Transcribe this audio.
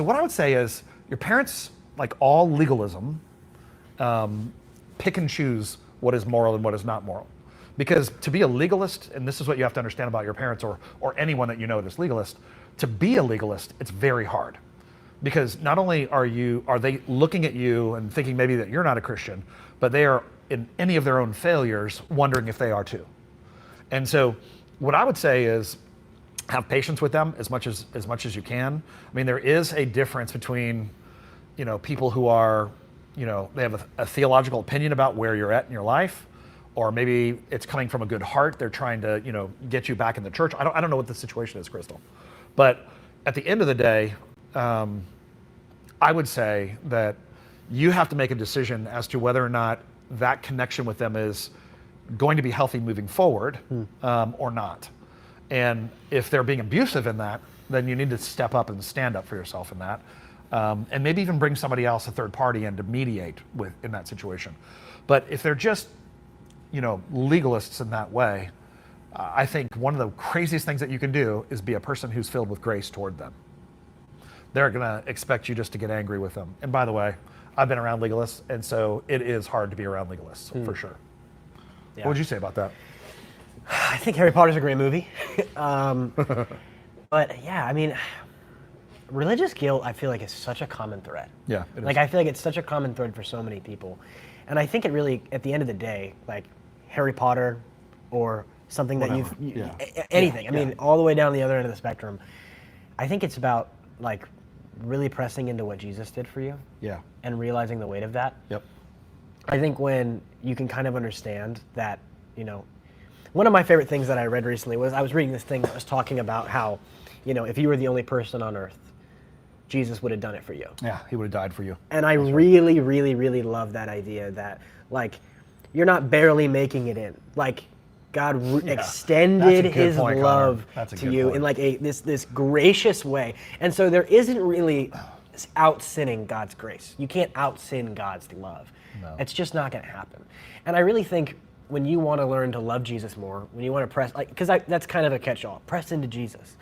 what I would say is your parents, like all legalism, pick and choose what is moral and what is not moral. Because to be a legalist, and this is what you have to understand about your parents or anyone that you know that's legalist, to be a legalist, it's very hard. Because not only are they looking at you and thinking maybe that you're not a Christian, but they are in any of their own failures wondering if they are too. And so what I would say is have patience with them as much as you can. I mean, there is a difference between, people who are, they have a theological opinion about where you're at in your life, or maybe it's coming from a good heart. They're trying to, get you back in the church. I don't know what the situation is, Crystal. But at the end of the day, I would say that you have to make a decision as to whether or not that connection with them is going to be healthy moving forward, or not. And if they're being abusive in that, then you need to step up and stand up for yourself in that. And maybe even bring somebody else, a third party, in to mediate in that situation. But if they're just, legalists in that way, I think one of the craziest things that you can do is be a person who's filled with grace toward them. They're gonna expect you just to get angry with them. And by the way, I've been around legalists, and so it is hard to be around legalists, for sure. Yeah. What would you say about that? I think Harry Potter's a great movie. But yeah, I mean, religious guilt, I feel like, is such a common thread. Yeah, it is. Like, I feel like it's such a common thread for so many people. And I think it really, at the end of the day, like Harry Potter or something Whatever. Anything. I mean, all the way down the other end of the spectrum. I think it's about, like, really pressing into what Jesus did for you. Yeah. And realizing the weight of that. Yep. I think when you can kind of understand that, one of my favorite things that I read recently was I was reading this thing that was talking about how, if you were the only person on earth, Jesus would have done it for you. Yeah, he would have died for you. And I really, really, really love that idea that, like, you're not barely making it in. Like, God extended his love to you in like this gracious way. And so there isn't really out-sinning God's grace. You can't out-sin God's love. No. It's just not going to happen. And I really think when you want to learn to love Jesus more, when you want to press, like, because that's kind of a catch-all, press into Jesus.